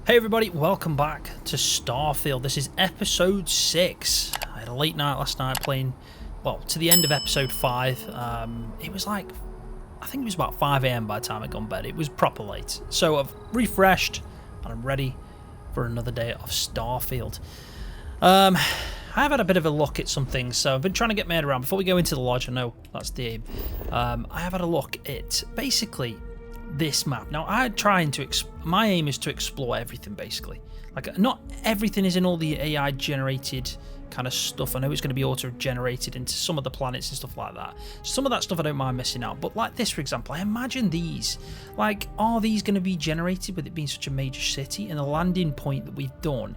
Hey everybody, welcome back to Starfield. This is episode 6. I had a late night last night playing, well, to the end of episode 5. It was like, I think it was about 5 AM by the time I got in bed. It was proper late. So I've refreshed and I'm ready for another day of Starfield. I've had a bit of a look at some things, so I've been trying to get my head around. Before we go into the lodge, I know that's the aim. I have had a look at basically this map. Now, my aim is to explore everything, basically. Like, not everything is in all the AI generated kind of stuff. I know it's going to be auto generated into some of the planets and stuff like that. Some of that stuff I don't mind missing out, but like this, for example, I imagine these, like, are these going to be generated with it being such a major city? And the landing point that we've done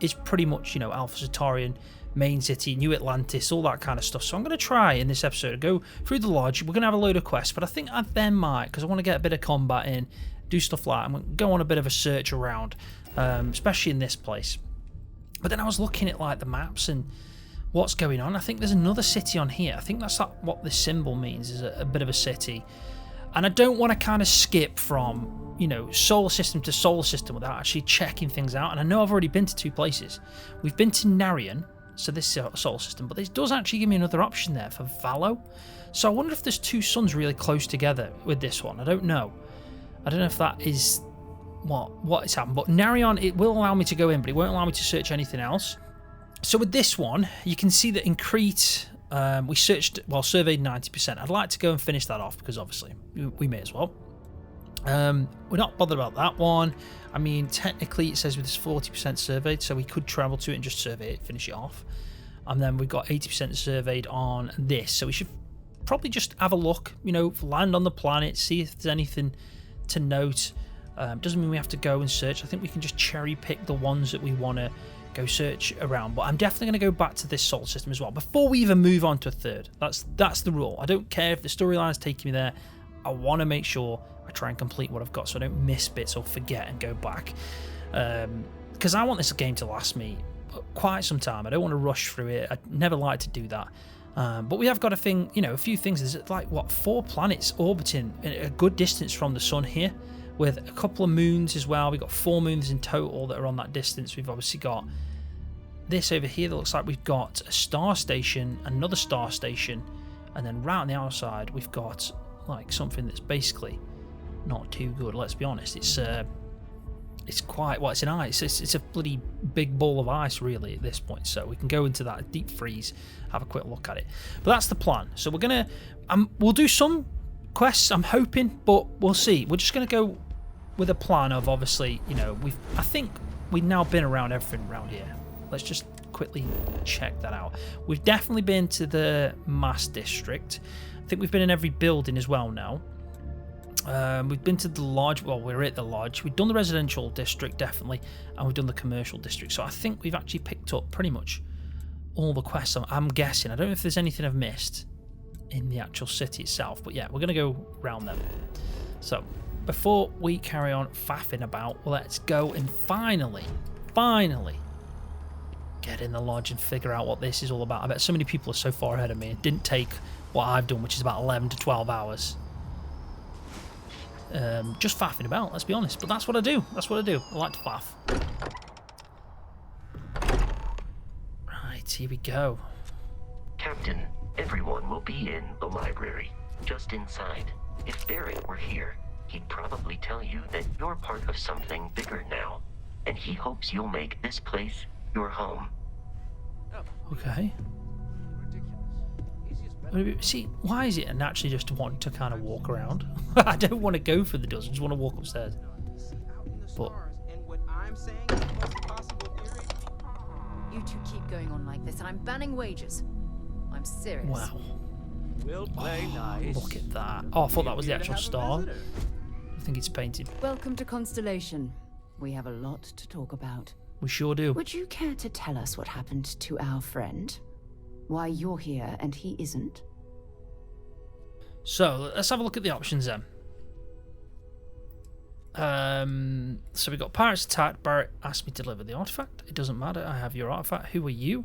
is pretty much, you know, Alpha Centaurian, main city, New Atlantis, all that kind of stuff. So I'm going to try in this episode to go through the lodge. We're going to have a load of quests, but I think I then might, because I want to get a bit of combat in, do stuff like that. I'm going to go on a bit of a search around, especially in this place. But then I was looking at like the maps and what's going on. I think there's another city on here. I think that's what this symbol means, is a bit of a city. And I don't want to kind of skip from, you know, solar system to solar system without actually checking things out. And I know I've already been to 2 places. We've been to Narion, so this solar system, but this does actually give me another option there for Valo. So I wonder if there's 2 suns really close together with this one. I don't know. I don't know if that is what is happened. But Narion, it will allow me to go in, but it won't allow me to search anything else. So with this one, you can see that in Crete, we surveyed 90%. I'd like to go and finish that off because obviously we may as well. We're not bothered about that one. I mean, technically it says with this 40% surveyed, so we could travel to it and just survey it, finish it off. And then we've got 80% surveyed on this, so we should probably just have a look, you know, land on the planet, see if there's anything to note. Doesn't mean we have to go and search. I think we can just cherry pick the ones that we want to go search around. But I'm definitely going to go back to this solar system as well before we even move on to a third. That's the rule. I don't care if the storyline's taking me there. I want to make sure I try and complete what I've got so I don't miss bits or forget and go back. Because I want this game to last me quite some time. I don't want to rush through it. I never like to do that. But we have got a few things. There's like, 4 planets orbiting a good distance from the sun here, with a couple of moons as well. We've got 4 moons in total that are on that distance. We've obviously got this over here that looks like we've got a star station, another star station, and then right on the outside we've got like something that's basically not too good. Let's be honest. It's quite, well, it's an ice. It's a bloody big ball of ice really at this point. So we can go into that deep freeze, have a quick look at it. But that's the plan. So we're gonna, we'll do some quests, I'm hoping, but we'll see. We're just gonna go with a plan of, obviously, you know, I think we've now been around everything around here. Let's just quickly check that out. We've definitely been to the mass district. I think we've been in every building as well now. We've been to the lodge. Well, we're at the lodge. We've done the residential district, definitely, and we've done the commercial district. So I think we've actually picked up pretty much all the quests. I'm guessing. I don't know if there's anything I've missed in the actual city itself, but yeah, we're going to go round them. So before we carry on faffing about, let's go and finally get in the lodge and figure out what this is all about. I bet so many people are so far ahead of me. It didn't take what I've done, which is about 11 to 12 hours. Just faffing about, let's be honest. But that's what I do. I like to faff. Right, here we go. Captain, everyone will be in the library, just inside. If Barrett were here, he'd probably tell you that you're part of something bigger now, and he hopes you'll make this place your home. Okay. See, why is it naturally just want to kind of walk around? I don't want to go for the doors, I just want to walk upstairs. But you two keep going on like this, and I'm banning wages. I'm serious. wow. We'll play nice. Look at that. Oh, I thought that was the actual star. I think it's painted. Welcome to Constellation. We have a lot to talk about. We sure do. Would you care to tell us what happened to our friend? Why you're here and he isn't? So let's have a look at the options then. So we got pirates attacked. Barrett asked me to deliver the artifact. It doesn't matter. I have your artifact. Who are you?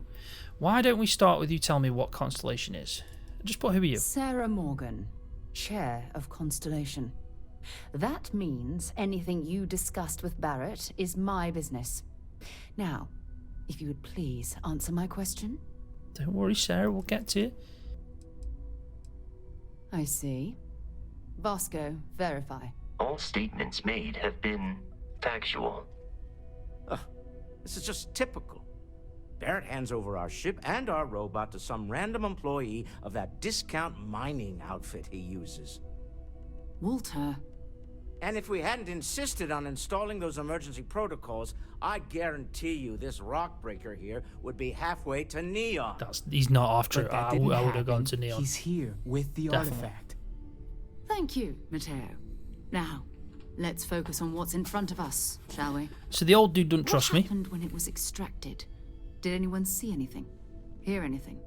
Why don't we start with you telling me what Constellation is? Just put who are you? Sarah Morgan, chair of Constellation. That means anything you discussed with Barrett is my business. Now, if you would please answer my question. Don't worry, Sarah, we'll get to it. I see. Vasco, verify. All statements made have been factual. This is just typical. Barrett hands over our ship and our robot to some random employee of that discount mining outfit he uses. Walter. And if we hadn't insisted on installing those emergency protocols, I guarantee you this rock breaker here would be halfway to Neon. He's not off true. But that I didn't would have happen. gone to Neon. He's here with the Definitely. artifact. Thank you, Matteo. Now, let's focus on what's in front of us, shall we? So the old dude doesn't trust What me. happened when it was extracted? Did anyone see anything? Hear anything?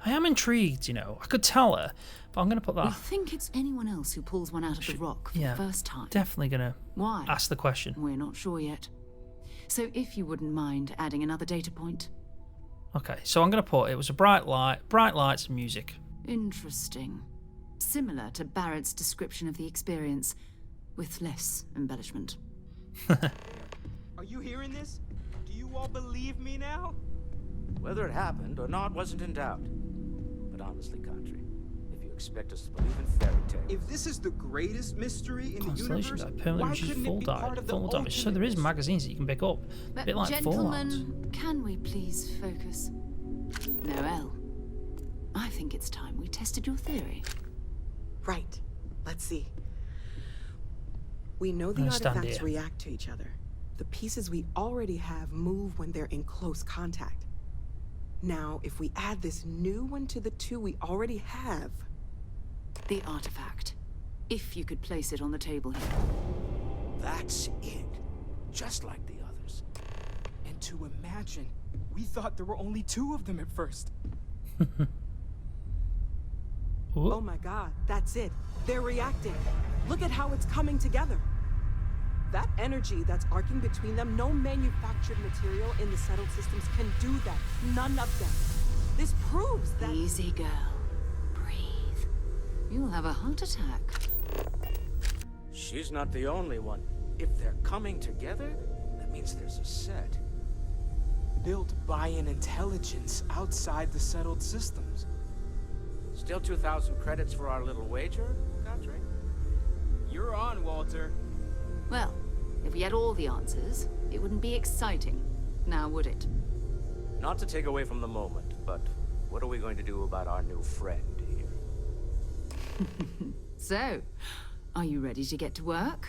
I am intrigued, you know. I could tell her, but I'm going to put We that. think it's anyone else who pulls one out of the rock for Yeah, the first time. definitely going to Why? ask the question. We're not sure yet. So if you wouldn't mind adding another data point. Okay, so I'm going to put it was a bright lights and music. Interesting. Similar to Barrett's description of the experience, with less embellishment. Are you hearing this? Do you all believe me now? Whether it happened or not wasn't in doubt. But honestly, Country, if you expect us to believe in fairy tales... If this is the greatest mystery in the Constellation universe, guy permanently why reduces couldn't full it be part of the damage. So there is ultimate magazines that you can pick up. A But bit like Fallout. gentlemen, can we please focus? Noel, I think it's time we tested your theory. Right. Let's see. We know the gonna stand artifacts here. react to each other. The pieces we already have move when they're in close contact. Now, if we add this new one to the two we already have... The artifact. If you could place it on the table here. That's it. Just like the others. And to imagine, we thought there were only 2 of them at first. Ooh. Oh my god, that's it. They're reacting. Look at how it's coming together. That energy that's arcing between them, no manufactured material in the settled systems can do that. None of them. This proves that... Easy, girl. Breathe. You'll have a heart attack. She's not the only one. If they're coming together, that means there's a set. Built by an intelligence outside the settled systems. Still 2,000 credits for our little wager, Country? You're on, Walter. Well, if we had all the answers, it wouldn't be exciting. Now, would it? Not to take away from the moment, but what are we going to do about our new friend here? So, are you ready to get to work?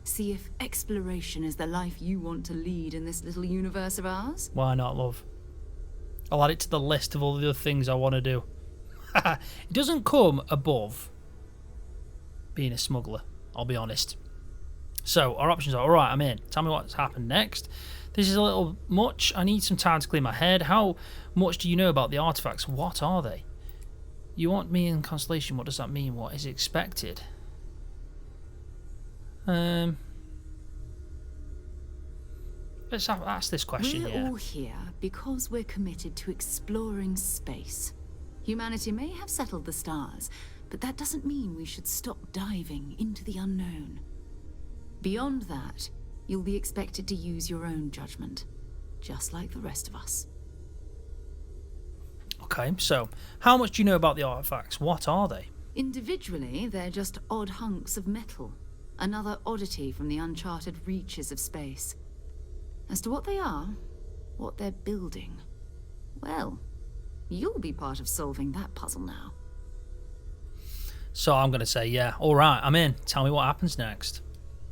See if exploration is the life you want to lead in this little universe of ours? Why not, love? I'll add it to the list of all the other things I want to do. It doesn't come above being a smuggler, I'll be honest. So, our options are, alright, I'm in. Tell me what's happened next. This is a little much. I need some time to clear my head. How much do you know about the artifacts? What are they? You want me in Constellation. What does that mean? What is expected? Let's ask this question We're here. all here because we're committed to exploring space. Humanity may have settled the stars, but that doesn't mean we should stop diving into the unknown. Beyond that, you'll be expected to use your own judgment, just like the rest of us. Okay, so how much do you know about the artifacts? What are they? Individually, they're just odd hunks of metal, another oddity from the uncharted reaches of space. As to what they are, what they're building, well, you'll be part of solving that puzzle now. So I'm going to say, yeah, alright, I'm in. Tell me what happens next.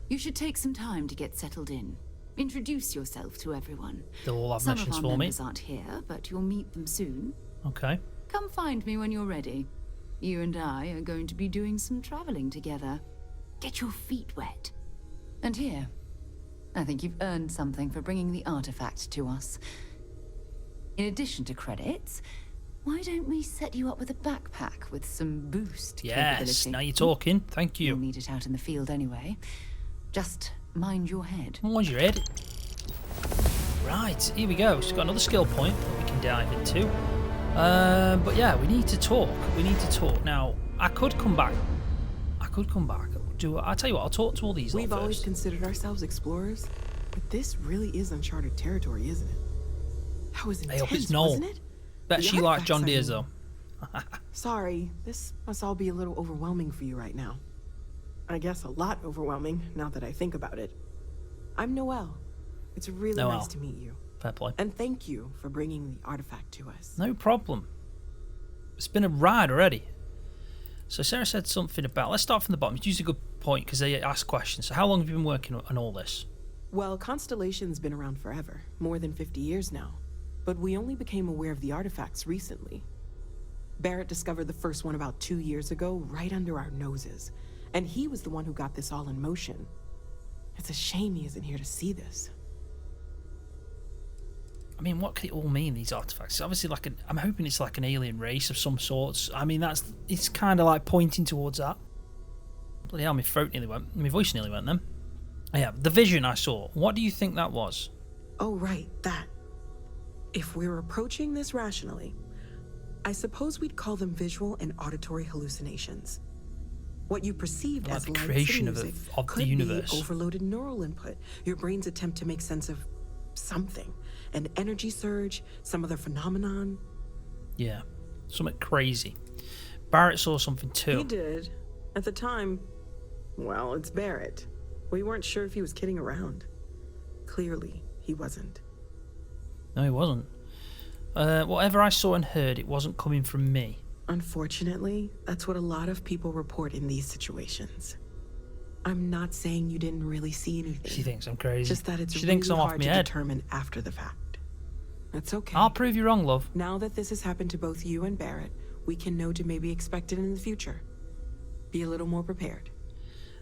You should take some time to get settled in. Introduce yourself to everyone. They'll all have Some of missions our for me. members aren't here, but you'll meet them soon. Okay. Come find me when you're ready. You and I are going to be doing some traveling together. Get your feet wet. And here, I think you've earned something for bringing the artifact to us. In addition to credits, why don't we set you up with a backpack with some boost Yes, capability? now you're talking. Thank You'll you. need it out in the field anyway. Just mind your head. What's your head? Right, here we go. So we've got another skill point that we can dive into. But yeah, we need to talk. We need to talk. Now, I could come back. I'll tell you what, I'll talk to all these lot We've always first. considered ourselves explorers, but this really is uncharted territory, isn't it? That was Hey, up, intense, it's Noel. wasn't it? Bet The she likes artifacts, John I Deere's mean. though. Sorry, this must all be a little overwhelming for you right now. I guess a lot overwhelming, now that I think about it. I'm Noelle. It's really Noelle. nice to meet you. Fair play. And thank you for bringing the artifact to us. No problem. It's been a ride already. So Sarah said something about, let's start from the bottom. It's usually a good point because they ask questions. So how long have you been working on all this? Well, Constellation's been around forever, more than 50 years now. But we only became aware of the artifacts recently. Barrett discovered the first one about 2 years ago, right under our noses. And he was the one who got this all in motion. It's a shame he isn't here to see this. I mean, what could it all mean, these artifacts? It's obviously like I'm hoping it's like an alien race of some sorts. I mean, it's kind of like pointing towards that. Bloody hell, my throat nearly went. My voice nearly went then. Yeah, the vision I saw. What do you think that was? Oh, right, that. If we're approaching this rationally, I suppose we'd call them visual and auditory hallucinations. What you perceived Like as the lights creation and of music the could universe. be overloaded neural input, your brain's attempt to make sense of something. An energy surge, some other phenomenon. Yeah, something crazy. Barrett saw something too. He did. At the time, well, it's Barrett. We weren't sure if he was kidding around. Clearly, he wasn't. No, he wasn't. Whatever I saw and heard, it wasn't coming from me. Unfortunately, that's what a lot of people report in these situations. I'm not saying you didn't really see anything. She thinks I'm crazy. Just that it's she really thinks I'm off hard my to head. determine after the fact. That's okay. I'll prove you wrong, love. Now that this has happened to both you and Barrett, we can know to maybe expect it in the future. Be a little more prepared.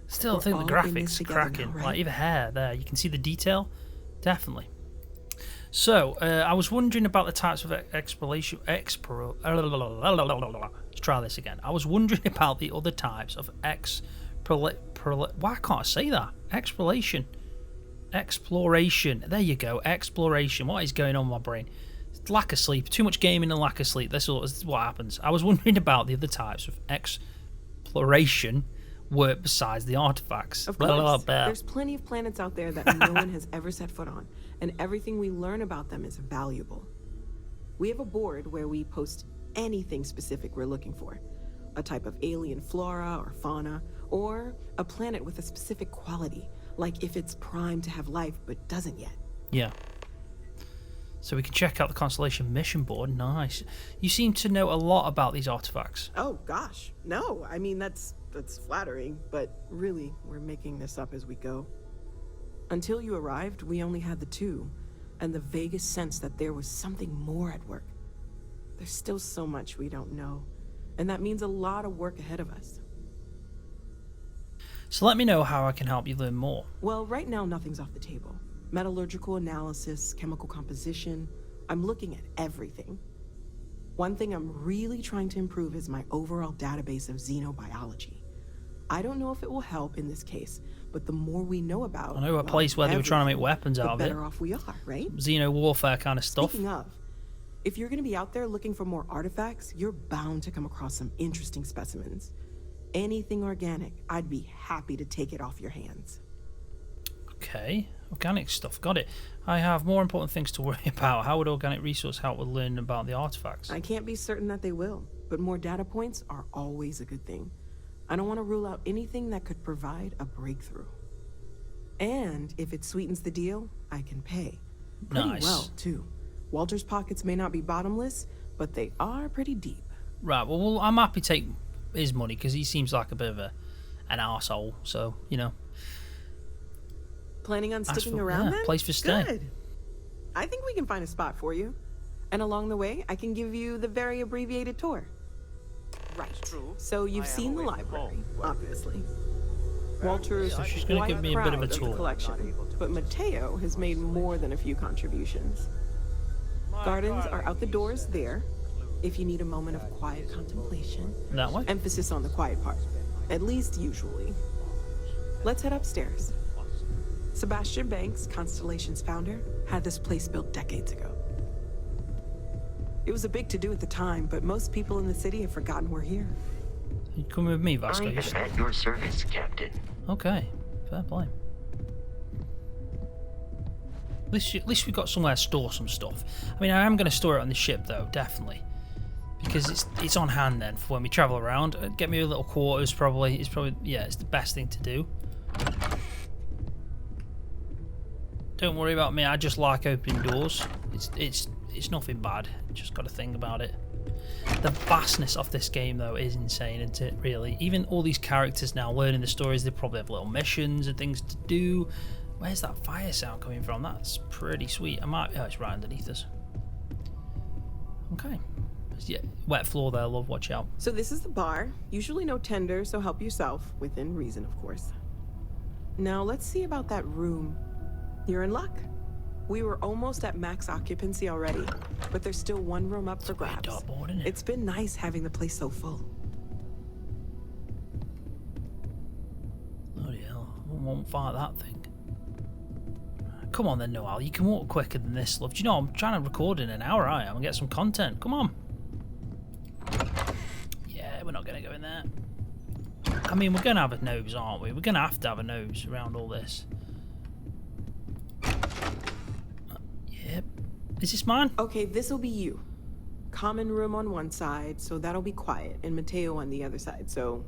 Still, I We're think the all in this graphics are together cracking. now, right? Like even hair there, you can see the detail. Definitely. So, I was wondering about the types of exploration. Let's try this again. I was wondering about the other types of why can't I say that? Exploration. There you go. Exploration. What is going on in my brain? Lack of sleep. Too much gaming and lack of sleep. This is what happens. I was wondering about the other types of exploration work besides the artifacts. Of course, there's plenty of planets out there that no one has ever set foot on, and everything we learn about them is valuable. We have a board where we post anything specific we're looking for. A type of alien flora or fauna, or a planet with a specific quality, like if it's primed to have life but doesn't yet. Yeah. So we can check out the Constellation mission board. Nice. You seem to know a lot about these artifacts. Oh gosh, no, I mean that's flattering, but really, we're making this up as we go. Until you arrived, we only had the two, and the vaguest sense that there was something more at work. There's still so much we don't know, and that means a lot of work ahead of us. So let me know how I can help you learn more. Well, right now, nothing's off the table. Metallurgical analysis, chemical composition, I'm looking at everything. One thing I'm really trying to improve is my overall database of xenobiology. I don't know if it will help in this case, but the more we know about... I know a place where they were trying to make weapons out of it. The better off we are, right? Xeno warfare kind of stuff. Speaking of, if you're going to be out there looking for more artifacts, you're bound to come across some interesting specimens. Anything organic, I'd be happy to take it off your hands. Okay, organic stuff, got it. I have more important things to worry about. How would organic resource help with learning about the artifacts? I can't be certain that they will, but more data points are always a good thing. I don't want to rule out anything that could provide a breakthrough. And if it sweetens the deal, I can pay. Pretty Nice. well, too. Walter's pockets may not be bottomless, but they are pretty deep. Right, well, I'm happy to take his money because he seems like a bit of an arsehole, so, you know. Planning on sticking for- around yeah, then? place for stay. Good. I think we can find a spot for you. And along the way, I can give you the very abbreviated tour. Right. So you've seen the library, obviously. Walter's she's gonna quite give me a bit of a proud the tour. collection, but Mateo has made more than a few contributions. Gardens are out the doors there, if you need a moment of quiet contemplation. That way? Emphasis on the quiet part, at least usually. Let's head upstairs. Sebastian Banks, Constellation's founder, had this place built decades ago. It was a big to-do at the time, but most people in the city have forgotten we're here. You coming with me, Vasco? I am at your service, Captain. Okay, fair play. At least we've got somewhere to store some stuff. I mean, I am going to store it on the ship, though, definitely. Because it's on hand then for when we travel around. Get me a little quarters, probably. It's probably, yeah, it's the best thing to do. Don't worry about me, I just like opening doors. It's nothing bad, just got to think about it. The vastness of this game, though, is insane, isn't it, really? Even all these characters now learning the stories, they probably have little missions and things to do. Where's that fire sound coming from? That's pretty sweet. Oh, it's right underneath us. Okay. Yeah, wet floor there, love, watch out. So this is the bar. Usually no tender, so help yourself, within reason, of course. Now let's see about that room. You're in luck. We were almost at max occupancy already, but there's still one room up for grabs. Dartboard, isn't it? It's been nice having the place so full. Bloody hell, I won't fight that thing. Come on then, Noel, you can walk quicker than this, love. Do you know, I'm trying to record in an hour, I am, and get some content. Come on. Yeah, we're not going to go in there. I mean, we're going to have a nose, aren't we? We're going to have a nose around all this. Yep. Is this mine? Okay, this'll be you. Common room on one side, so that'll be quiet, and Mateo on the other side, so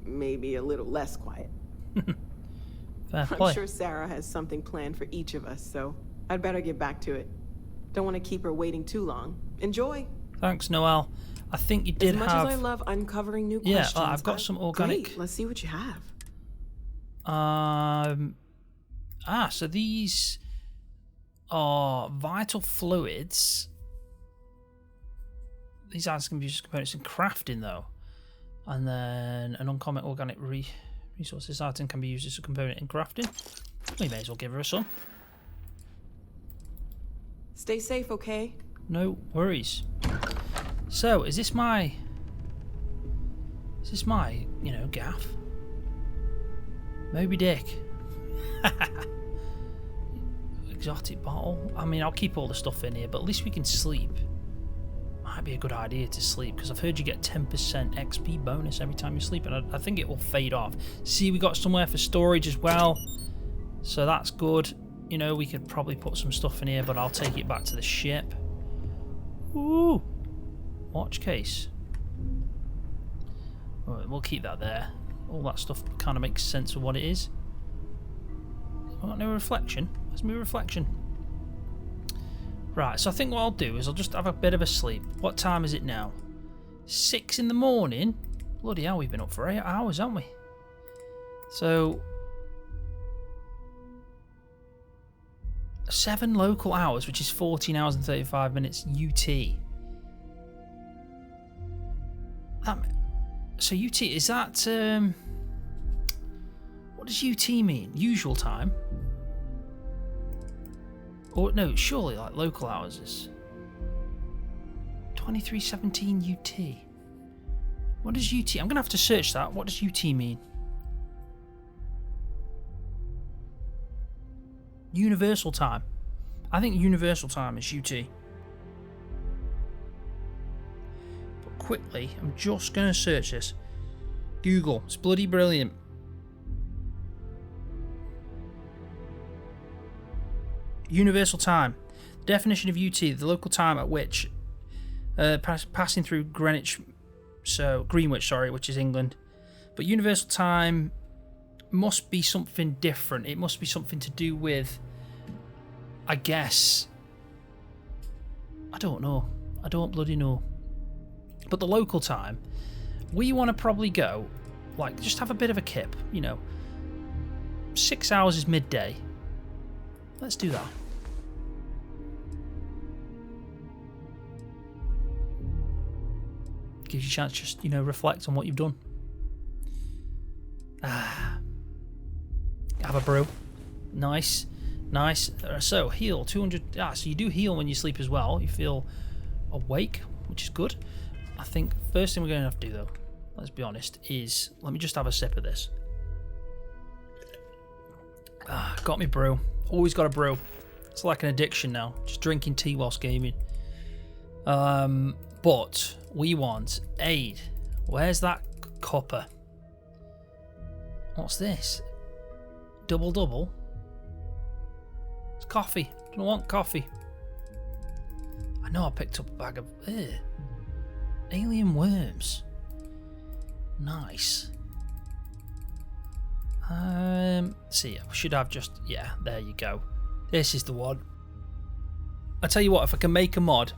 maybe a little less quiet. Fair play. I'm sure Sarah has something planned for each of us, so I'd better get back to it. Don't want to keep her waiting too long. Enjoy. Thanks, Noel. I think you did have... As much as I love uncovering new questions... Yeah, I've got some organic... Great. Let's see what you have. So these are vital fluids. These items can be used as components in crafting, though. And then an uncommon organic resources item can be used as a component in crafting. We may as well give her some. Stay safe, okay? No worries. So, is this my, you know, gaff? Moby Dick. Exotic bottle. I mean, I'll keep all the stuff in here, but at least we can sleep. Might be a good idea to sleep, because I've heard you get 10% XP bonus every time you sleep, and I think it will fade off. See, we got somewhere for storage as well, so that's good. You know, we could probably put some stuff in here, but I'll take it back to the ship. Ooh! Watch case. Alright, we'll keep that there. All that stuff kind of makes sense of what it is. I've got no reflection. Where's my reflection? Right, so I think what I'll do is I'll just have a bit of a sleep. What time is it now? 6 in the morning? Bloody hell, we've been up for 8 hours, haven't we? So... 7 local hours, which is 14 hours and 35 minutes UT. So UT, is that... what does UT mean? Usual time? Or no, surely like local hours is 23:17 UT. What does UT? I'm gonna have to search that. What does UT mean? Universal time. I think universal time is UT. But quickly, I'm just gonna search this. Google. It's bloody brilliant. Universal time. Definition of UT, the local time at which passing through Greenwich, which is England. But universal time must be something different. It must be something to do with, I guess, I don't know. I don't bloody know. But the local time, we want to probably go, like, just have a bit of a kip, you know. 6 hours is midday. Let's do that. Gives you a chance to just, you know, reflect on what you've done. Have a brew. Nice. Nice. So, heal. 200. So you do heal when you sleep as well. You feel awake, which is good. I think first thing we're going to have to do, though, let's be honest, is... Let me just have a sip of this. Got me brew. Always got a brew. It's like an addiction now. Just drinking tea whilst gaming. But we want aid. Where's that copper? What's this? Double. It's coffee. I don't want coffee. I know I picked up a bag of alien worms. Nice. See, I should have just, yeah, there you go. This is the one. I tell you what, if I can make a mod,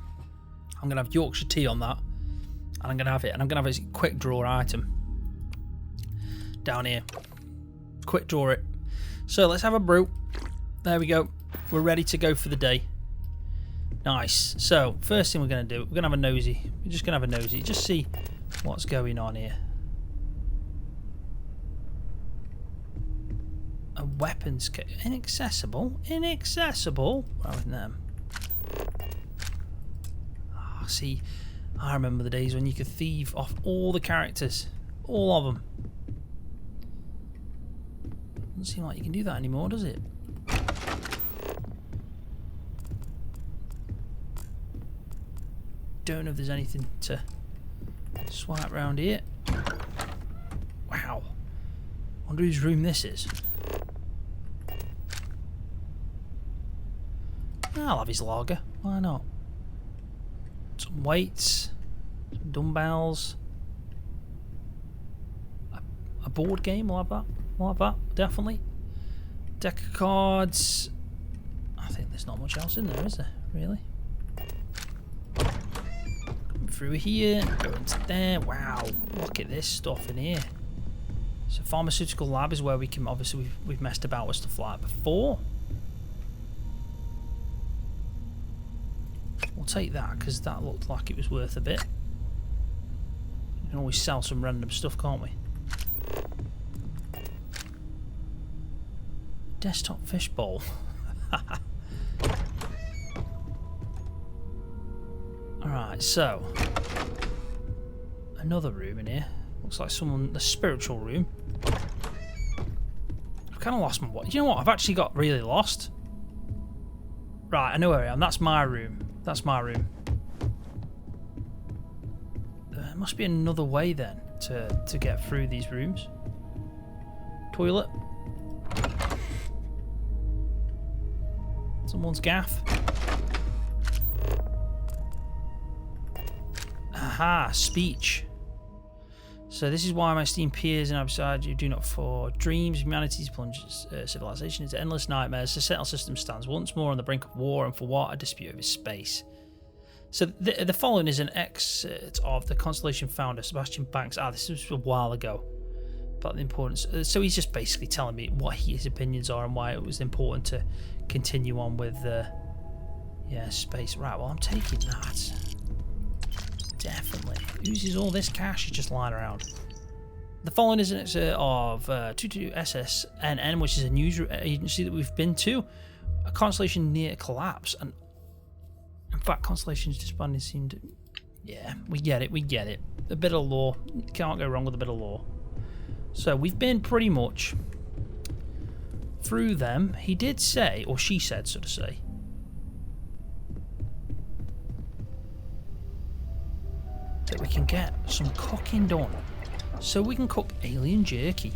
I'm gonna have Yorkshire tea on that, and I'm gonna have it, and I'm gonna have a quick draw item down here. Quick draw it. So let's have a brew. There we go. We're ready to go for the day. Nice. So first thing we're gonna do, we're gonna have a nosy. We're just gonna have a nosy, just see what's going on here. A weapons kit. Inaccessible. What with them? Oh, see, I remember the days when you could thieve off all the characters. All of them. Doesn't seem like you can do that anymore, does it? Don't know if there's anything to swipe around here. Wow. Wonder whose room this is. I'll have his lager. Why not? Some weights, some dumbbells, a board game. We'll have that. We'll have that, definitely. Deck of cards. I think there's not much else in there, is there? Really? Come through here, go into there. Wow, look at this stuff in here. So pharmaceutical lab is where we can, obviously we've messed about with stuff like that before. We'll take that because that looked like it was worth a bit. We can always sell some random stuff, can't we? Desktop fishbowl. Alright, so another room in here. Looks like the spiritual room. I've kind of lost my what? You know what? I've actually got really lost. Right, I know where I am. That's my room. That's my room. There must be another way then to get through these rooms. Toilet. Someone's gaff. Aha, speech. So this is why my esteemed peers and outside you do not for dreams. Humanity's plunges civilization into endless nightmares. The Sentinel system stands once more on the brink of war, and for what? A dispute over space. So the following is an excerpt of the Constellation founder, Sebastian Banks. This was a while ago. About the importance. So he's just basically telling me what his opinions are and why it was important to continue on with space. Right, well I'm taking that. Definitely. Uses all this cash, he's just lying around. The following is an excerpt of 22 SSNN, which is a news agency that we've been to. A constellation near collapse. And in fact, Constellation's disbanding seemed... Yeah, we get it. A bit of lore. Can't go wrong with a bit of lore. So we've been pretty much through them. He did say, or she said, so to say, that we can get some cooking done. So we can cook alien jerky.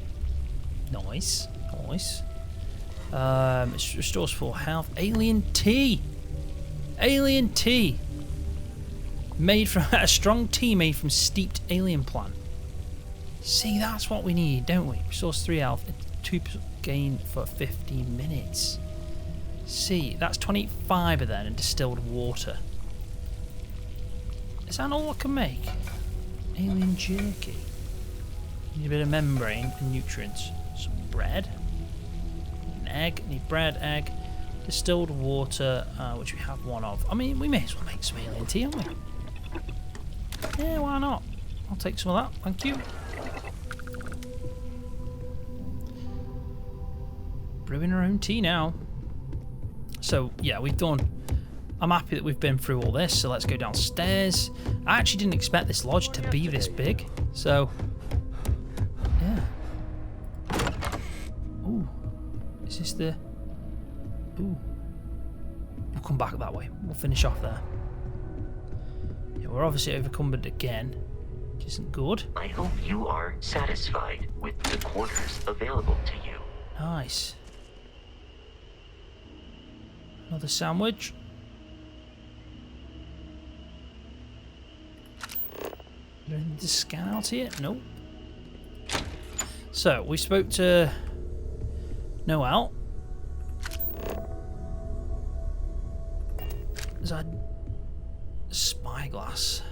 Nice. It restores full health. Alien tea. Made from a strong tea made from steeped alien plant. See, that's what we need, don't we? Restores 3 health, 2 gain for 15 minutes. See, that's 20 fibre then and distilled water. Is that all I can make? Alien jerky. Need a bit of membrane and nutrients. Some bread. An egg. Need bread, egg. Distilled water, which we have one of. I mean, we may as well make some alien tea, aren't we? Yeah, why not? I'll take some of that, thank you. Brewing our own tea now. So, yeah, we've done... I'm happy that we've been through all this, so let's go downstairs. I actually didn't expect this lodge to be this big, so... Yeah. Ooh. Is this the... Ooh. We'll come back that way. We'll finish off there. we're obviously overcumbered again, which isn't good. I hope you are satisfied with the quarters available to you. Nice. Another sandwich. Is there anything to scan out here? Nope. So, we spoke to Noel. There's a spyglass.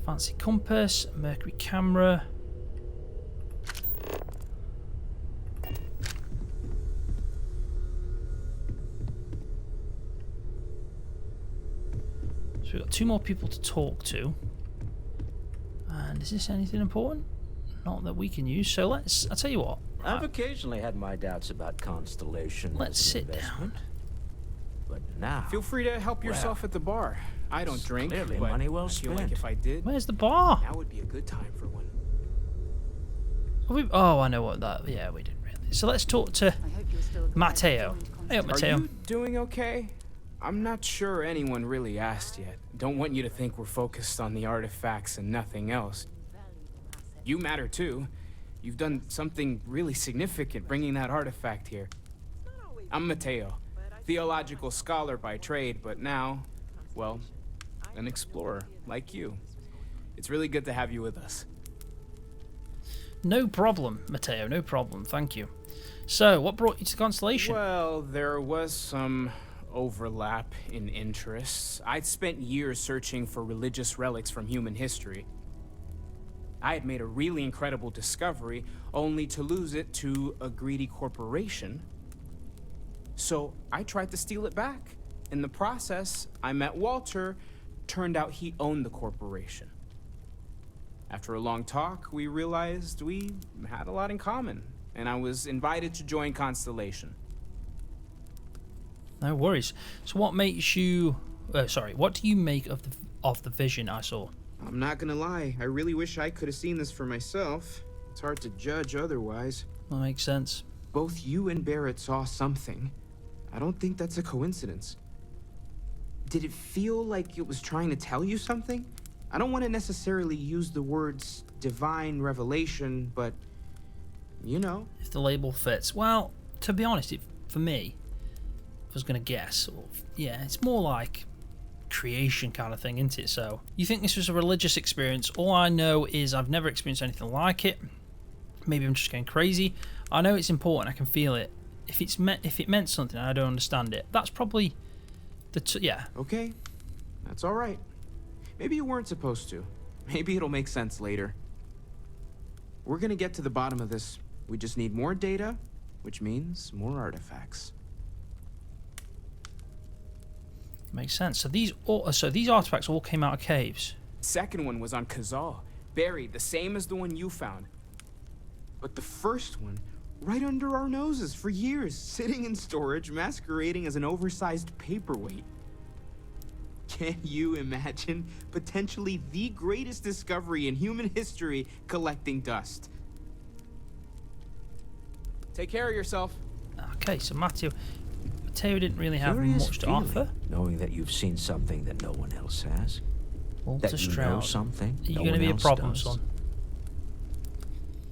Fancy compass, mercury camera. So we've got 2 more people to talk to. And is this anything important? Not that we can use. So I'll tell you what. I've occasionally had my doubts about Constellation. Let's as an sit investment, down. But now, Feel free to help yourself well, at the bar. I don't drink, clearly but money well I feel like spent. if I did, Where's the bar? now would be a good time for one. Oh, I know what that. Yeah, we didn't really. So let's talk to I hope you're still glad Matteo. you joined Hey up, Are Matteo. you doing okay? I'm not sure anyone really asked yet. Don't want you to think we're focused on the artifacts and nothing else. You matter too. You've done something really significant bringing that artifact here. I'm Matteo, theological scholar by trade, but now, well, an explorer like you. It's really good to have you with us. No problem, Matteo. No problem. Thank you. So, what brought you to Constellation? Well, there was some overlap in interests. I'd spent years searching for religious relics from human history. I had made a really incredible discovery, only to lose it to a greedy corporation. So I tried to steal it back. In the process, I met Walter. Turned out he owned the corporation. After a long talk, we realized we had a lot in common, and I was invited to join Constellation. No worries. So, what makes you? What do you make of the vision I saw? I'm not gonna lie, I really wish I could have seen this for myself. It's hard to judge otherwise. That makes sense. Both you and Barrett saw something. I don't think that's a coincidence. Did it feel like it was trying to tell you something? I don't want to necessarily use the words divine revelation, but you know. If the label fits. Well, to be honest, for me, if I was going to guess, yeah, it's more like creation kind of thing, isn't it? So, you think this was a religious experience? All I know is I've never experienced anything like it. Maybe I'm just going crazy. I know it's important. I can feel it. If it meant something and I don't understand it, that's probably yeah. Okay, that's all right. Maybe you weren't supposed to. Maybe it'll make sense later. We're gonna get to the bottom of this. We just need more data, which means more artifacts. Makes sense. So these artifacts all came out of caves. Second one was on Kazal, buried, the same as the one you found. But the first one, right under our noses for years, sitting in storage, masquerading as an oversized paperweight. Can you imagine potentially the greatest discovery in human history collecting dust? Take care of yourself. Okay, so Matteo didn't really have Curious much to feeling, offer. knowing that you've seen something that no one else has. Walter That you know Stroud. something Are you no going to one be a else problem, does. son?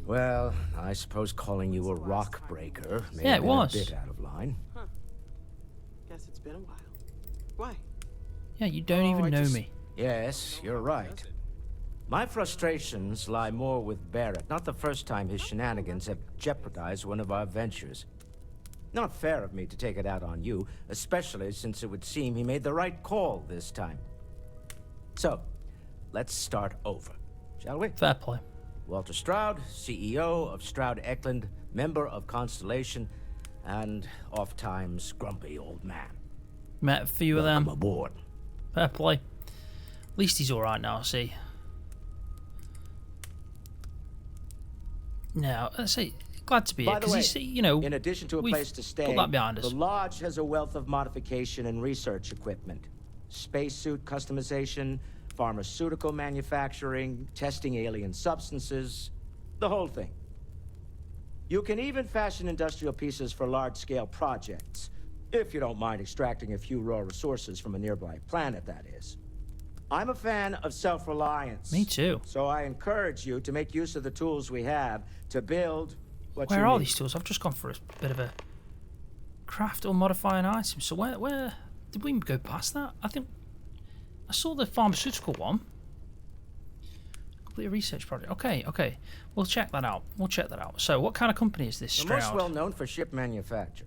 Well, I suppose calling you a rock breaker may Yeah, have it been was. a bit out of line. Guess it's been a while. Why? Yeah, you don't Oh, even I know just- me. Yes, you're right. My frustrations lie more with Barrett. Not the first time his shenanigans have jeopardized one of our ventures. Not fair of me to take it out on you, especially since it would seem he made the right call this time. So, let's start over, shall we? Fair play. Walter Stroud, CEO of Stroud Eklund, member of Constellation, and oft-times grumpy old man. Met a few of them. Welcome aboard. Fair play. At least he's alright now, see. Now, let's say, glad to be here, By the because way, he's, you know, in addition to a we've place to stay, put that behind us. the Lodge has a wealth of modification and research equipment. Spacesuit customization, pharmaceutical manufacturing, testing alien substances, the whole thing. You can even fashion industrial pieces for large-scale projects, if you don't mind extracting a few raw resources from a nearby planet, that is. I'm a fan of self-reliance. Me too. So I encourage you to make use of the tools we have to build what you Where are need. these tools? I've just gone for a bit of a craft or modify an item. So where did we go past that? I think I saw the pharmaceutical one. Complete a research project. Okay. We'll check that out. So what kind of company is this, We're most Stroud? well known for ship manufacture.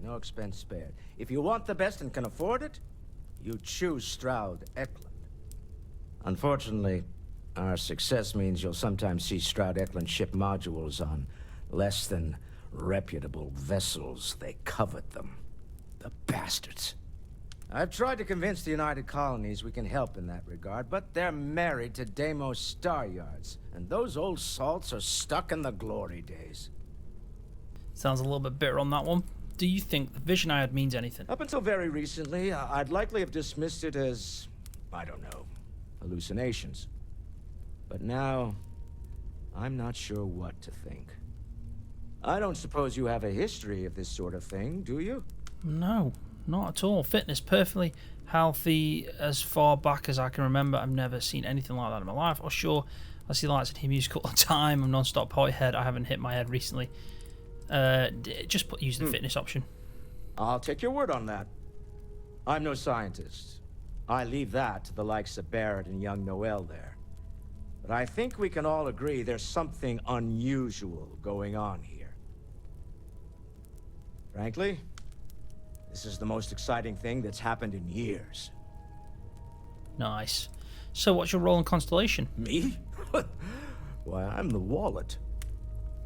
No expense spared. If you want the best and can afford it, you choose Stroud Eklund. Unfortunately, our success means you'll sometimes see Stroud Eklund ship modules on less than reputable vessels. They covet them. The bastards. I've tried to convince the United Colonies we can help in that regard, but they're married to Deimos Star Yards, and those old salts are stuck in the glory days. Sounds a little bit bitter on that one. Do you think the vision I had means anything? Up until very recently, I'd likely have dismissed it as, I don't know, hallucinations. But now, I'm not sure what to think. I don't suppose you have a history of this sort of thing, do you? No, not at all. Fitness, perfectly healthy as far back as I can remember. I've never seen anything like that in my life. Or sure, I see lights and hear music all the time. I'm non-stop party head. I haven't hit my head recently. Just use the fitness option. I'll take your word on that. I'm no scientist. I leave that to the likes of Barrett and young Noel there. But I think we can all agree there's something unusual going on here. Frankly, this is the most exciting thing that's happened in years. Nice. So what's your role in Constellation? Me? Why, I'm the wallet.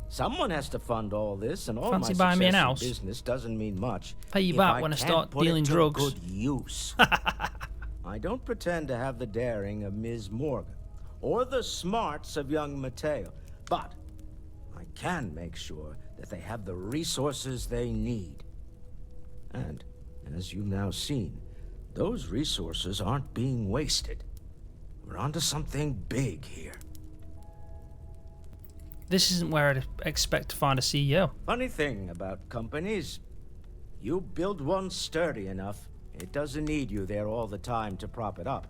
Someone has to fund all this, and all Fancy my buying me an success in house? business doesn't mean much. Pay you if back when I can't start put it dealing to drugs. Good use. I don't pretend to have the daring of Ms. Morgan, or the smarts of young Mateo, but I can make sure that they have the resources they need. And, as you've now seen, those resources aren't being wasted. We're onto something big here. This isn't where I'd expect to find a CEO. Funny thing about companies, you build one sturdy enough, it doesn't need you there all the time to prop it up.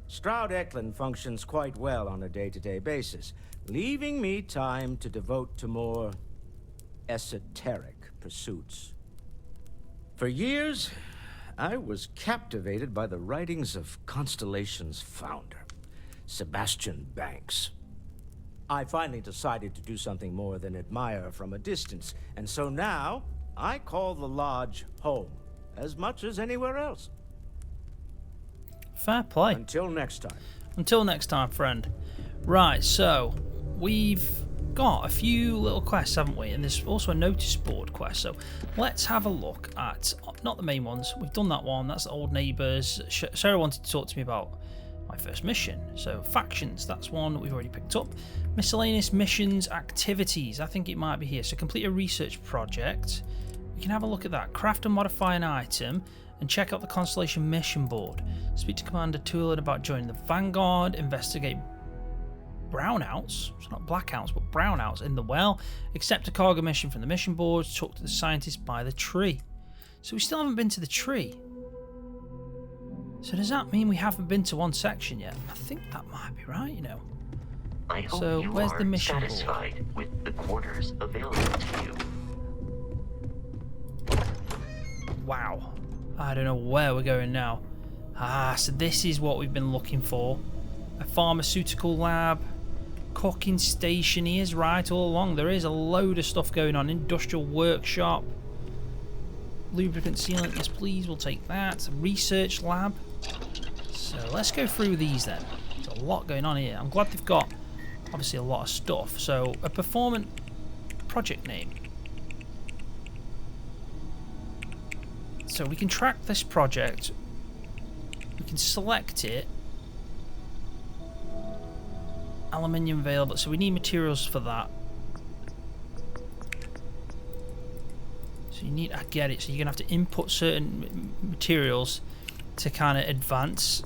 Stroud Eklund functions quite well on a day-to-day basis, leaving me time to devote to more esoteric pursuits. For years, I was captivated by the writings of Constellation's founder, Sebastian Banks. I finally decided to do something more than admire from a distance, and so now I call the lodge home as much as anywhere else. Fair play. Until next time. Until next time, friend. Right, so we've got a few little quests, haven't we? And there's also a notice board quest. So let's have a look at, not the main ones. We've done that one. That's the old neighbours. Sarah wanted to talk to me about my first mission. So factions, that's one we've already picked up. Miscellaneous missions, activities. I think it might be here. So complete a research project. We can have a look at that. Craft and modify an item and check out the Constellation mission board. Speak to Commander Tulin about joining the Vanguard. Investigate brownouts, so not blackouts, but brownouts in the well. Accept a cargo mission from the mission board. Talk to the scientist by the tree. So we still haven't been to the tree. So does that mean we haven't been to one section yet? I think that might be right, you know. I hope So, you where's are the mission board? satisfied with the quarters available to you. Wow. I don't know where we're going now. So this is what we've been looking for. A pharmaceutical lab. Cooking station. He is right all along. There is a load of stuff going on. Industrial workshop. Lubricant sealant. Yes, please. We'll take that. Research lab. So let's go through these then. There's a lot going on here. I'm glad they've got obviously a lot of stuff. So a performant project name. So we can track this project. We can select it. Aluminium available. So we need materials for that. So you need, I get it. So you're going to have to input certain materials to kind of advance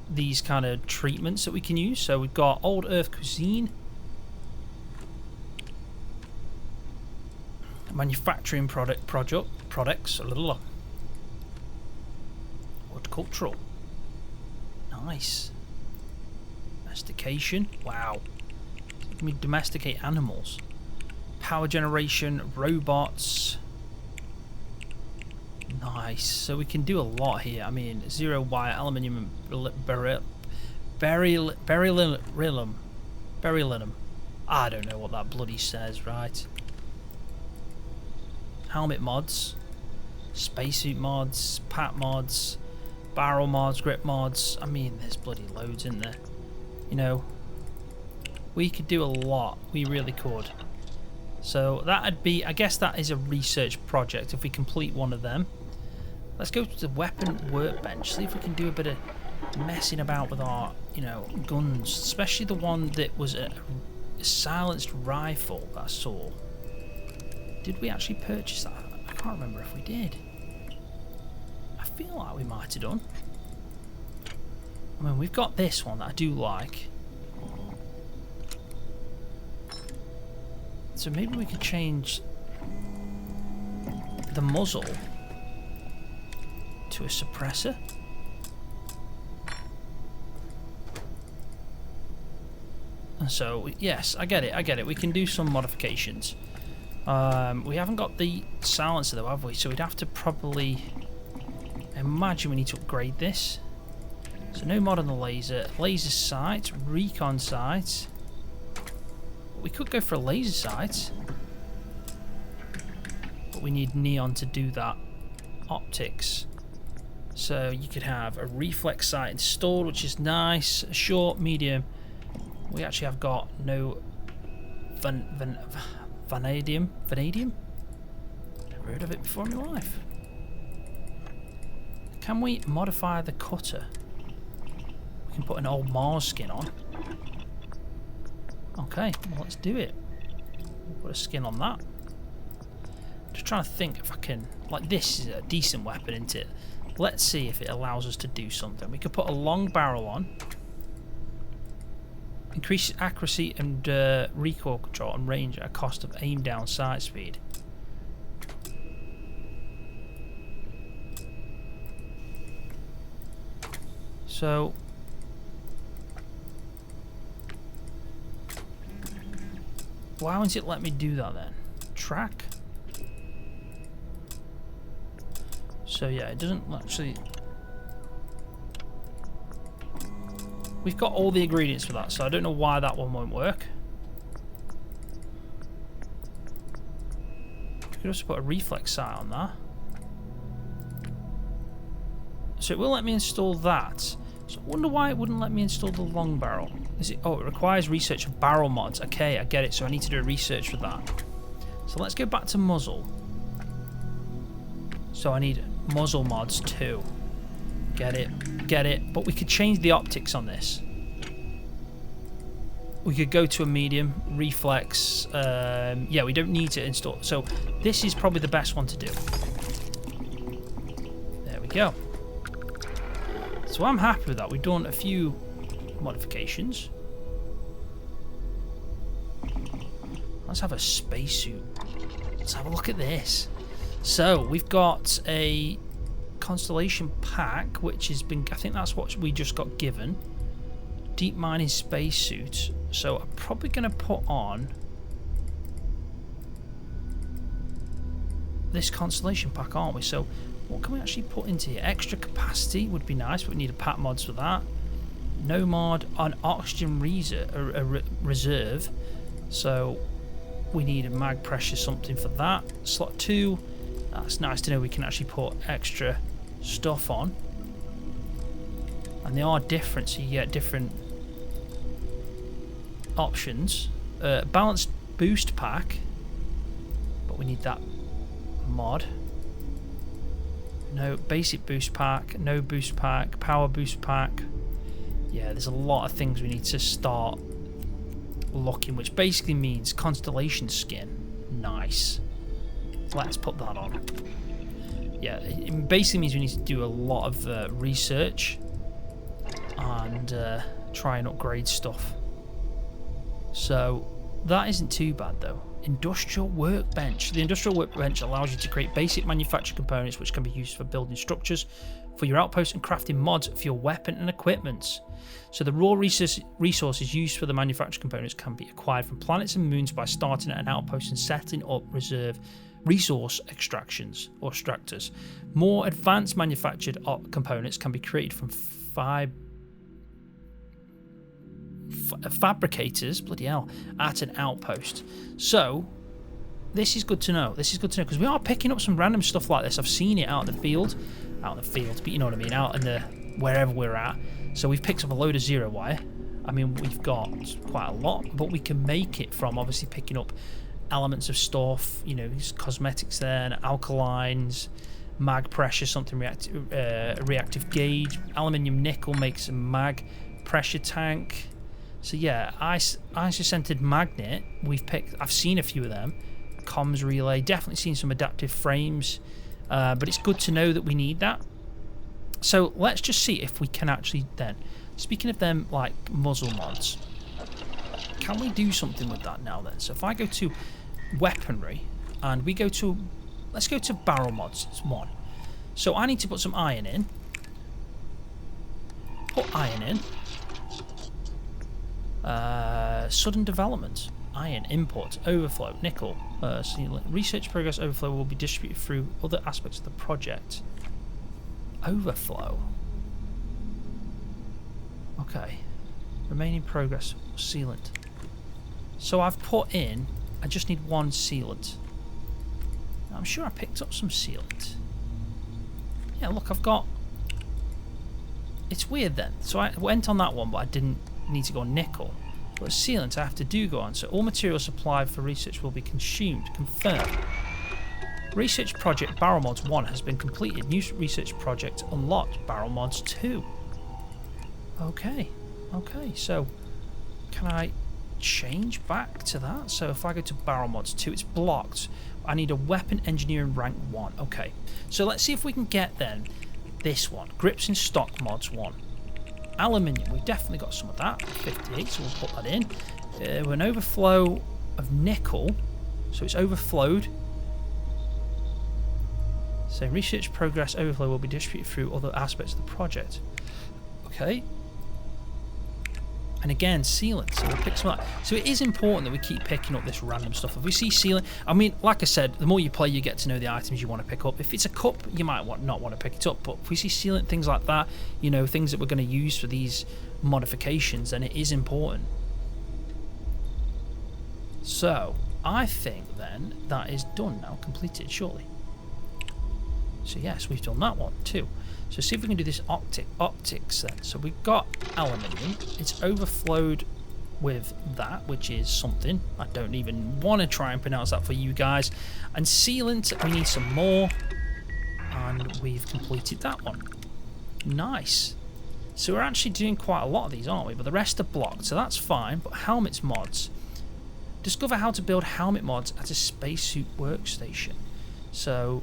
these kind of treatments that we can use. So we've got Old Earth Cuisine. Manufacturing products. Horticultural. Nice. Domestication. Wow. Can we domesticate animals? Power generation, robots. Nice. So we can do a lot here. I mean, 0 wire, aluminium, beryllium. I don't know what that bloody says, right? Helmet mods, spacesuit mods, pat mods, barrel mods, grip mods. I mean, there's bloody loads in there. You know, we could do a lot. We really could. So that'd be, I guess that is a research project if we complete one of them. Let's go to the weapon workbench, see if we can do a bit of messing about with our, you know, guns, especially the one that was a silenced rifle that I saw. Did we actually purchase that? I can't remember if we did. I feel like we might have done. I mean, we've got this one that I do like. So maybe we could change the muzzle to a suppressor. And so, yes, I get it. We can do some modifications. We haven't got the silencer though, have we? So we'd have to probably... imagine we need to upgrade this. So no mod on the laser. Laser sight, recon sight. We could go for a laser sight. But we need neon to do that. Optics. So you could have a reflex sight installed, which is nice. Short, medium. We actually have got no vanadium. Vanadium? Never heard of it before in my life. Can we modify the cutter? We can put an old Mars skin on. Okay, well, let's do it. We'll put a skin on that. Just trying to think if I can... like, this is a decent weapon, isn't it? Let's see if it allows us to do something. We could put a long barrel on. Increase accuracy and recoil control and range at a cost of aim down sight speed. So... why won't it let me do that then? Track? So yeah, it doesn't actually... we've got all the ingredients for that, so I don't know why that one won't work. We could also put a reflex sight on that. So it will let me install that. So I wonder why it wouldn't let me install the long barrel. Is it? Oh, it requires research of barrel mods. Okay, I get it. So I need to do a research for that. So let's go back to muzzle. So I need muzzle mods too. Get it. But we could change the optics on this. We could go to a medium, reflex. Yeah, we don't need to install. So this is probably the best one to do. There we go. So I'm happy with that. We've done a few modifications. Let's have a spacesuit. Let's have a look at this. So we've got a Constellation pack, which has been, I think that's what we just got given. Deep mining spacesuit. So I'm probably going to put on this Constellation pack, aren't we? So what can we actually put into here? Extra capacity would be nice, but we need a pat mods for that. No mod on oxygen reserve. So we need a mag pressure something for that. Slot 2. That's nice to know we can actually put extra stuff on. And they are different, so you get different options. Balanced boost pack. But we need that mod. No basic boost pack, no boost pack, power boost pack. Yeah, there's a lot of things we need to start looking, which basically means Constellation skin. Nice. Let's put that on. Yeah, it basically means we need to do a lot of research and try and upgrade stuff. So That isn't too bad though. Industrial workbench. The industrial workbench allows you to create basic manufactured components which can be used for building structures for your outposts and crafting mods for your weapon and equipment. So the raw resources used for the manufactured components can be acquired from planets and moons by starting at an outpost and setting up reserve resource extractions or extractors. More advanced manufactured components can be created from fabricators, bloody hell, at an outpost. So this is good to know. This is good to know because we are picking up some random stuff like this. I've seen it out in the field, but you know what I mean, out in the wherever we're at. So we've picked up a load of zero wire. I mean, we've got quite a lot, but we can make it from obviously picking up elements of stuff, you know, cosmetics there, and alkalines, mag pressure, something reactive gauge, aluminium nickel makes a mag pressure tank. So yeah, isocentered magnet, I've seen a few of them. Comms relay, definitely seen some adaptive frames, but it's good to know that we need that. So let's just see if we can actually then, speaking of them like muzzle mods, can we do something with that now then? So if I go to weaponry and we go to, let's go to barrel mods, it's 1. So I need to put some iron in. Put iron in. Sudden development, iron, import, overflow, nickel, research progress overflow will be distributed through other aspects of the project. Overflow. Okay. Remaining progress, sealant. So I've put in, I just need 1 sealant. I'm sure I picked up some sealant. Yeah, look, I've got... It's weird then. So I went on that one, but I didn't need to go on nickel. But sealant I have to go on. So all material supplied for research will be consumed. Confirmed. Research project Barrel Mods 1 has been completed. New research project unlocked. Barrel Mods 2. Okay. Okay, so can I change back to that? So if I go to Barrel Mods 2, it's blocked. I need a weapon engineering rank 1. Okay, so let's see if we can get then this one. Grips in stock mods 1. Aluminium, we've definitely got some of that. 58, so we'll put that in. An overflow of nickel, so it's overflowed. So research progress overflow will be distributed through other aspects of the project. Okay. And again, sealant, so we'll pick some up. So it is important that we keep picking up this random stuff. If we see sealant, I mean, like I said, the more you play, you get to know the items you want to pick up. If it's a cup, you might not want to pick it up, but if we see sealant, things like that, you know, things that we're going to use for these modifications, then it is important. So, I think then that is done now, completed, surely. So yes, we've done that one too. So see if we can do this optics then. So we've got aluminium. It's overflowed with that, which is something. I don't even want to try and pronounce that for you guys. And sealant, we need some more. And we've completed that one. Nice. So we're actually doing quite a lot of these, aren't we? But the rest are blocked, so that's fine. But helmets mods. Discover how to build helmet mods at a spacesuit workstation. So...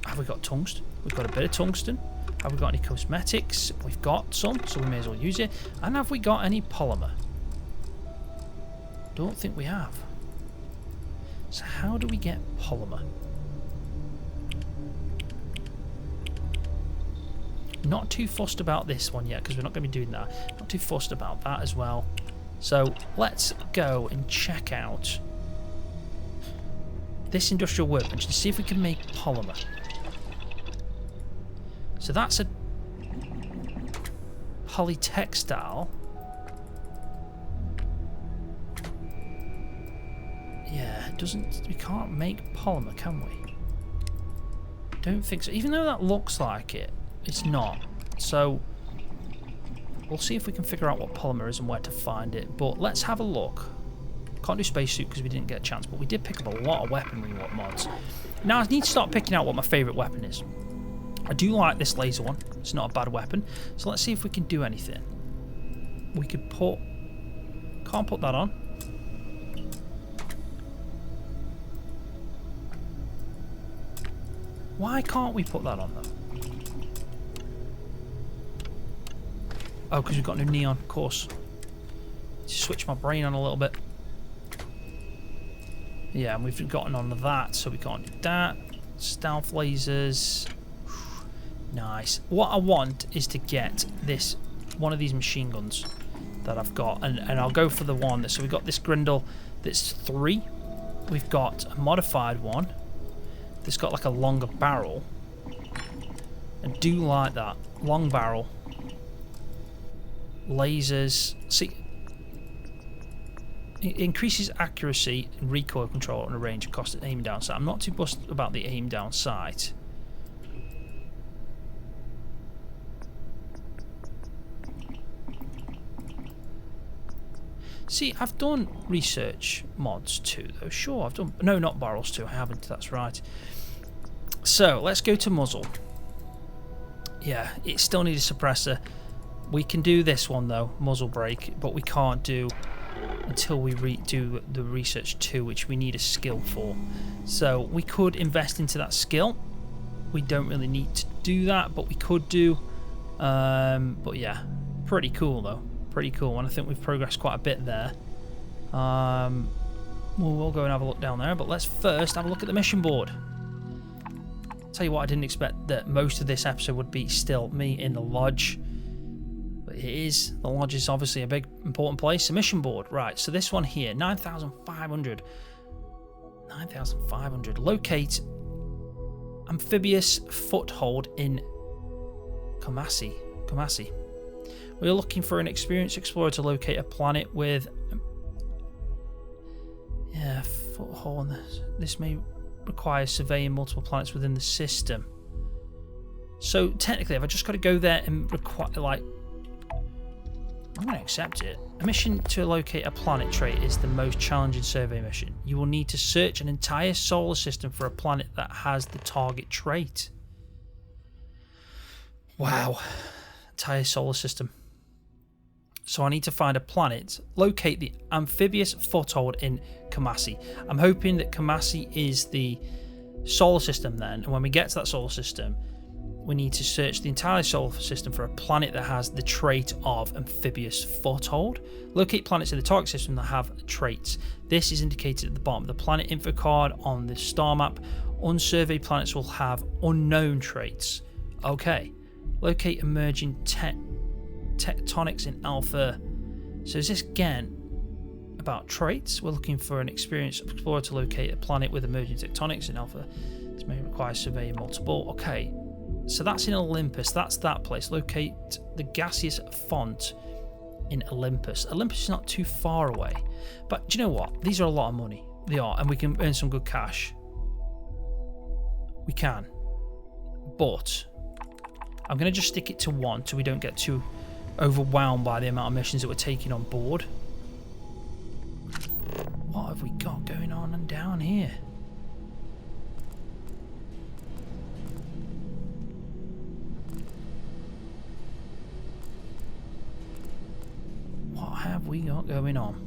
have we got tungsten? We've got a bit of tungsten. Have we got any cosmetics? We've got some, so we may as well use it. And have we got any polymer? Don't think we have. So how do we get polymer? Not too fussed about this one yet, because we're not going to be doing that. Not too fussed about that as well. So let's go and check out this industrial workbench and see if we can make polymer. So that's a polytextile. Yeah, it doesn't. We can't make polymer, can we? Don't think so. Even though that looks like it, it's not. So we'll see if we can figure out what polymer is and where to find it. But let's have a look. Can't do spacesuit because we didn't get a chance, but we did pick up a lot of weaponry mods. Now I need to start picking out what my favourite weapon is. I do like this laser one. It's not a bad weapon. So let's see if we can do anything. We could put... can't put that on. Why can't we put that on though? Oh, because we've got no neon, of course. Just switch my brain on a little bit. Yeah, and we've gotten on that, so we can't do that. Stealth lasers. Nice. What I want is to get this one of these machine guns that I've got, and I'll go for the one that. So we've got this Grindel that's 3. We've got a modified one that's got like a longer barrel. I do like that long barrel. Lasers. See, it increases accuracy and recoil control on a range and cost of aim down sight. I'm not too fussed about the aim down sight. See, I've done research mods too, though. Sure, I've done... No, not barrels too. I haven't. That's right. So, let's go to muzzle. Yeah, it still needs a suppressor. We can do this one, though, muzzle brake, but we can't do until we do the research 2, which we need a skill for. So, we could invest into that skill. We don't really need to do that, but we could do. But yeah, pretty cool, though. Pretty cool, and I think we've progressed quite a bit there. We'll go and have a look down there, but let's first have a look at the mission board. Tell you what, I didn't expect that most of this episode would be still me in the lodge, but it is. The lodge is obviously a big important place. The mission board, right? So this one here, 9,500. 9,500. Locate amphibious foothold in Kamasi. We're looking for an experienced explorer to locate a planet with foothold. This may require surveying multiple planets within the system. So technically, have I just got to go there and require, like, I'm going to accept it. A mission to locate a planet trait is the most challenging survey mission. You will need to search an entire solar system for a planet that has the target trait. Wow. Entire solar system. So I need to find a planet, locate the amphibious foothold in Kamasi. I'm hoping that Kamasi is the solar system then, and when we get to that solar system, we need to search the entire solar system for a planet that has the trait of amphibious foothold. Locate planets in the target system that have traits. This is indicated at the bottom of the planet info card on the star map. Unsurveyed planets will have unknown traits. Okay. Locate emerging tectonics in Alpha. So is this again about traits? We're looking for an experienced explorer to locate a planet with emerging tectonics in Alpha. This may require surveying multiple. Okay, so that's in Olympus. That's that place. Locate the gaseous font in Olympus. Olympus is not too far away. But do you know what? These are a lot of money. They are, and we can earn some good cash. We can. But I'm going to just stick it to 1 so we don't get too overwhelmed by the amount of missions that we're taking on board. What have we got going on and down here? What have we got going on?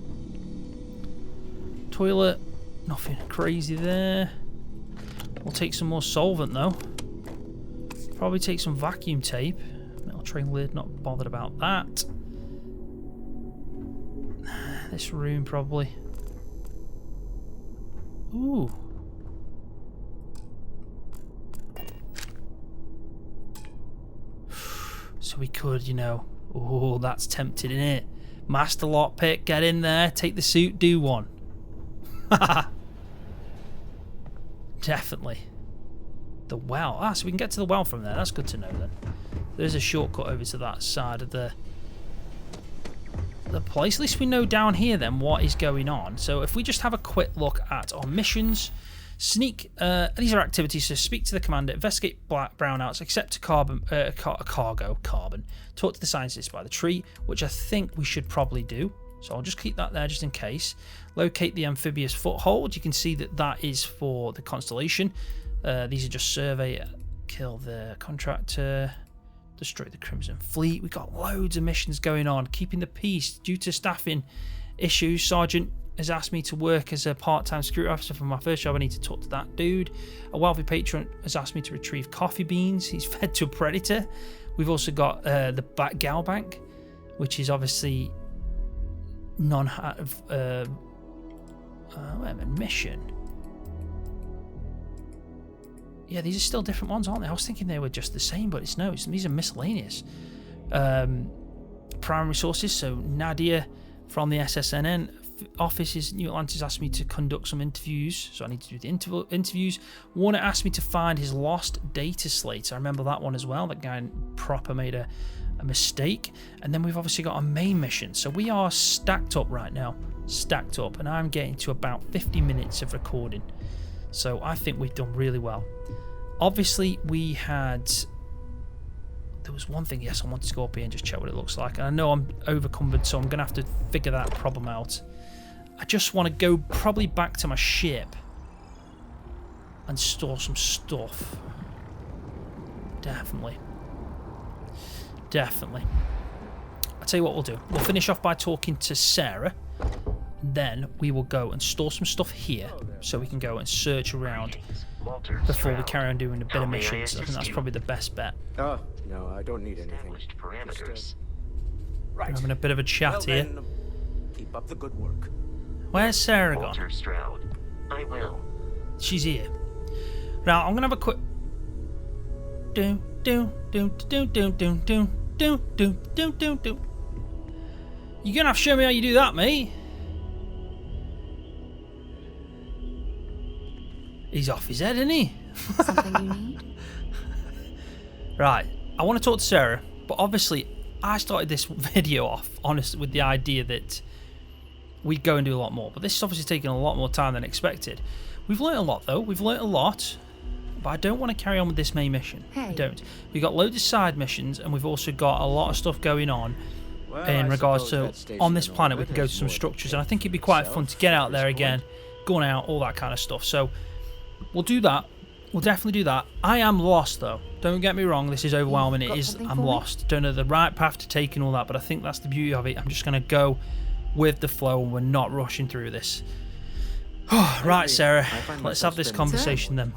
Toilet, nothing crazy there. We'll take some more solvent though. Probably take some vacuum tape. Metal train lid, not bothered about that. This room probably. Ooh. So we could, you know. Oh, that's tempting, isn't it? Master lockpick, get in there, take the suit, do one. Definitely. The well. Ah, so we can get to the well from there. That's good to know then. There's a shortcut over to that side of the place. At least we know down here then what is going on. So if we just have a quick look at our missions. Sneak, these are activities to speak to the commander, investigate brownouts, accept a carbon, talk to the scientist by the tree, which I think we should probably do. So I'll just keep that there just in case. Locate the amphibious foothold. You can see that that is for the Constellation. These are just survey, kill the contractor, destroy the Crimson Fleet. We've got loads of missions going on. Keeping the peace due to staffing issues. Sergeant has asked me to work as a part-time security officer for my first job. I need to talk to that dude. A wealthy patron has asked me to retrieve coffee beans. He's fed to a predator. We've also got the Gal Bank, which is obviously mission. Yeah, these are still different ones, aren't they? I was thinking they were just the same, but these are miscellaneous. Primary sources, so Nadia from the SSNN office is New Atlantis asked me to conduct some interviews, so I need to do the interviews. Warner asked me to find his lost data slates. I remember that one as well. That guy proper made a mistake. And then we've obviously got a main mission, so we are stacked up right now, and I'm getting to about 50 minutes of recording, so I think we've done really well. Obviously there was one thing, yes, I wanted to go up here and just check what it looks like, and I know I'm overcumbered, so I'm gonna have to figure that problem out. I just want to go probably back to my ship and store some stuff. Definitely. I'll tell you what we'll do. We'll finish off by talking to Sarah. Then we will go and store some stuff here so we can go and search around before we carry on doing a bit of missions. I think that's probably the best bet. Oh, no, I don't need anything. Parameters. We're having a bit of a chat here. Keep up the good work. Where's Sarah gone? Walter Stroud. I will. She's here. Now I'm gonna have a quick. Do. You're gonna have to show me how you do that, mate. He's off his head, isn't he? Something you need? Right. I want to talk to Sarah, but obviously I started this video off honest with the idea that we'd go and do a lot more, but this is obviously taking a lot more time than expected. We've learned a lot though. We've learned a lot, but I don't want to carry on with this main mission. I don't. We've got loads of side missions, and we've also got a lot of stuff going on in regards to on this planet. We can go to some structures, and I think it'd be quite fun to get out there again, going out, all that kind of stuff. So we'll do that. We'll definitely do that. I am lost though. Don't get me wrong. This is overwhelming. It is. I'm lost. Don't know the right path to take and all that. But I think that's the beauty of it. I'm just gonna go with the flow, and we're not rushing through this. Right, Sarah. Let's have this conversation then.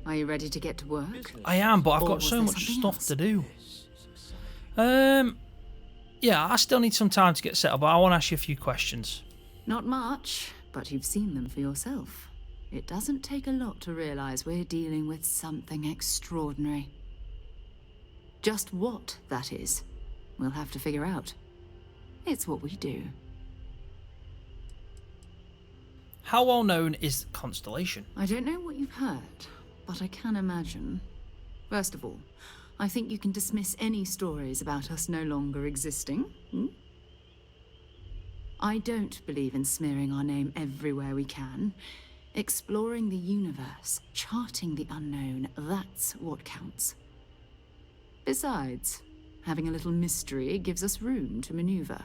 Are you ready to get to work? I am, but I've got so much stuff to do. Yeah, I still need some time to get set up, but I want to ask you a few questions. Not much, but you've seen them for yourself. It doesn't take a lot to realize we're dealing with something extraordinary. Just what that is, we'll have to figure out. It's what we do. How well known is Constellation? I don't know what you've heard, but I can imagine. First of all, I think you can dismiss any stories about us no longer existing. I don't believe in smearing our name everywhere we can. Exploring the universe, charting the unknown, that's what counts. Besides, having a little mystery gives us room to maneuver.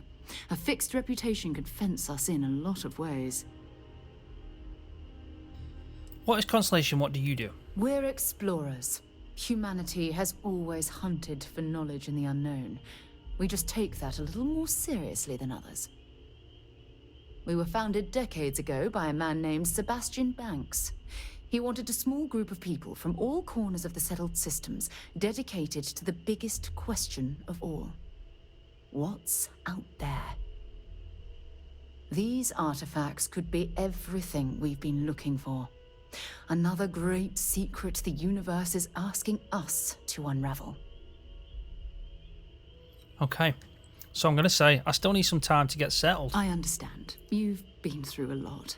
A fixed reputation could fence us in a lot of ways. What is Constellation? What do you do? We're explorers. Humanity has always hunted for knowledge in the unknown. We just take that a little more seriously than others. We were founded decades ago by a man named Sebastian Banks. He wanted a small group of people from all corners of the settled systems dedicated to the biggest question of all. What's out there? These artifacts could be everything we've been looking for. Another great secret the universe is asking us to unravel. Okay. So I'm going to say, I still need some time to get settled. I understand. You've been through a lot.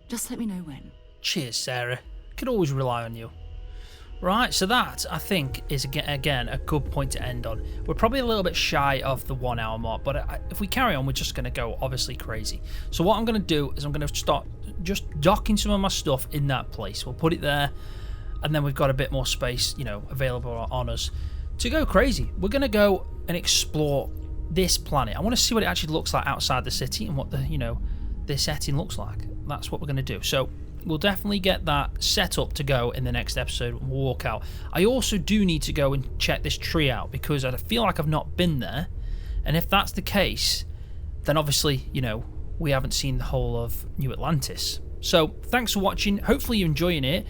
Just let me know when. Cheers, Sarah. Could always rely on you. Right, so that, I think, is again a good point to end on. We're probably a little bit shy of the 1 hour mark, but if we carry on, we're just going to go obviously crazy. So what I'm going to do is I'm going to start just docking some of my stuff in that place. We'll put it there, and then we've got a bit more space, you know, available on us to go crazy. We're going to go and explore this planet. I want to see what it actually looks like outside the city and what the, you know, the setting looks like. That's what we're going to do. So we'll definitely get that set up to go in the next episode. We'll walk out. I also do need to go and check this tree out because I feel like I've not been there. And if that's the case, then obviously, you know, we haven't seen the whole of New Atlantis. So thanks for watching. Hopefully you're enjoying it.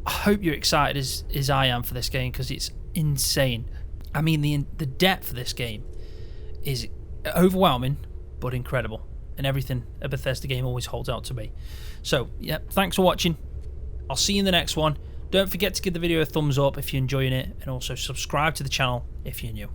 I hope you're excited as I am for this game because it's insane. I mean, the depth of this game is overwhelming but incredible. And everything a Bethesda game always holds out to me. So, yeah, thanks for watching. I'll see you in the next one. Don't forget to give the video a thumbs up if you're enjoying it, and also subscribe to the channel if you're new.